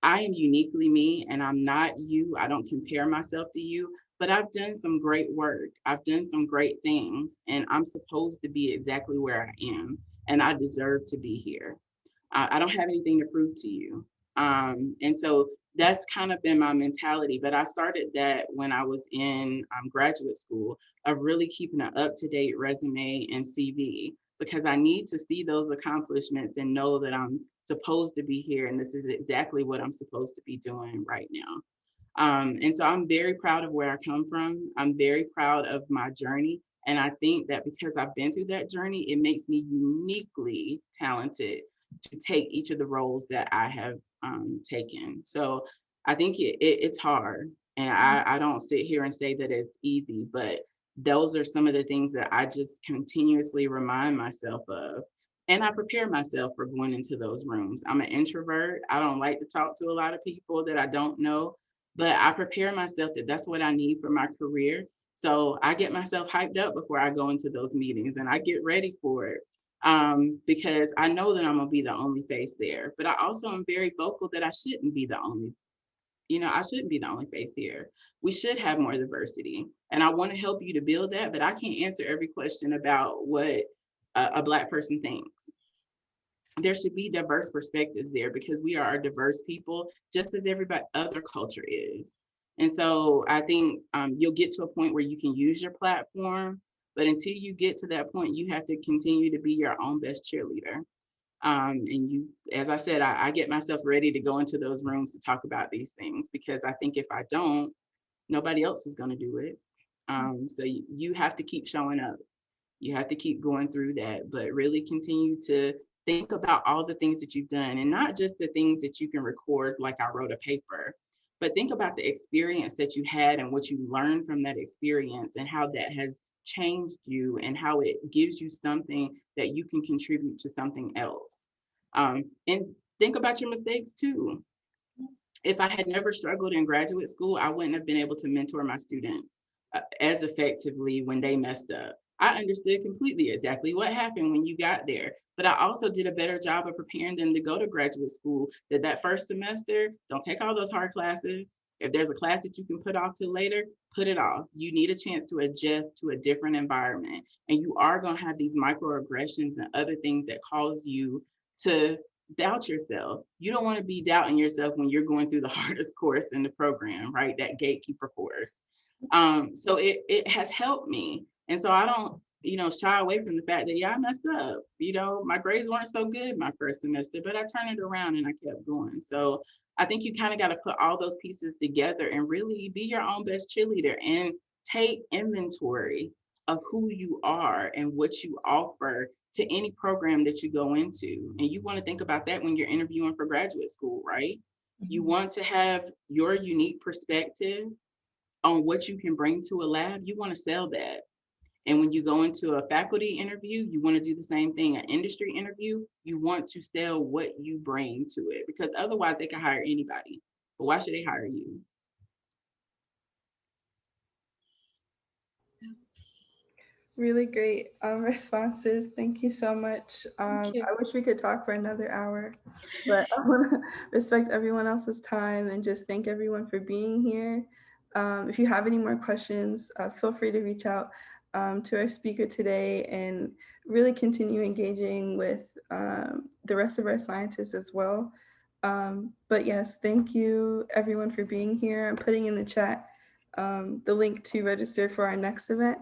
I am uniquely me and I'm not you. I don't compare myself to you, but I've done some great work. I've done some great things and I'm supposed to be exactly where I am and I deserve to be here. I don't have anything to prove to you. And so that's kind of been my mentality, but I started that when I was in graduate school of really keeping an up-to-date resume and CV because I need to see those accomplishments and know that I'm supposed to be here and this is exactly what I'm supposed to be doing right now. And so I'm very proud of where I come from. I'm very proud of my journey. And I think that because I've been through that journey, it makes me uniquely talented to take each of the roles that I have taken. So I think it's hard. And I don't sit here and say that it's easy, but those are some of the things that I just continuously remind myself of. And I prepare myself for going into those rooms. I'm an introvert. I don't like to talk to a lot of people that I don't know, but I prepare myself that that's what I need for my career. So I get myself hyped up before I go into those meetings and I get ready for it. Because I know that I'm gonna be the only face there, but I also am very vocal that I shouldn't be the only, I shouldn't be the only face here. We should have more diversity. And I want to help you to build that, but I can't answer every question about what a Black person thinks. There should be diverse perspectives there because we are a diverse people, just as every other culture is. And so I think you'll get to a point where you can use your platform, but until you get to that point, you have to continue to be your own best cheerleader. And you, as I said, I get myself ready to go into those rooms to talk about these things because I think if I don't, nobody else is going to do it. So you have to keep showing up. You have to keep going through that, but really continue to think about all the things that you've done and not just the things that you can record, like I wrote a paper, but think about the experience that you had and what you learned from that experience and how that has changed you and how it gives you something that you can contribute to something else. And think about your mistakes too. If I had never struggled in graduate school, I wouldn't have been able to mentor my students as effectively when they messed up. I understood completely exactly what happened when you got there, but I also did a better job of preparing them to go to graduate school. That first semester, don't take all those hard classes. If there's a class that you can put off to later, put it off. You need a chance to adjust to a different environment. And you are going to have these microaggressions and other things that cause you to doubt yourself. You don't want to be doubting yourself when you're going through the hardest course in the program, right? That gatekeeper course. So it has helped me. And so I don't, shy away from the fact that, I messed up. My grades weren't so good my first semester, but I turned it around and I kept going. So I think you kind of got to put all those pieces together and really be your own best cheerleader and take inventory of who you are and what you offer to any program that you go into. And you want to think about that when you're interviewing for graduate school, right? Mm-hmm. You want to have your unique perspective on what you can bring to a lab. You want to sell that. And when you go into a faculty interview, you want to do the same thing. An industry interview, you want to sell what you bring to it because otherwise they can hire anybody. But why should they hire you? Really great responses. Thank you so much. I wish we could talk for another hour, but I want to respect everyone else's time and just thank everyone for being here. If you have any more questions, feel free to reach out to our speaker today and really continue engaging with the rest of our scientists as well. But yes, thank you everyone for being here. I'm putting in the chat the link to register for our next event.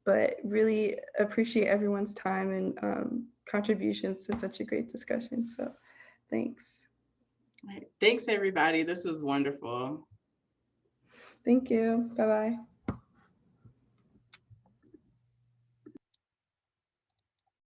But really appreciate everyone's time and contributions to such a great discussion. So thanks. Thanks, everybody. This was wonderful. Thank you. Bye-bye.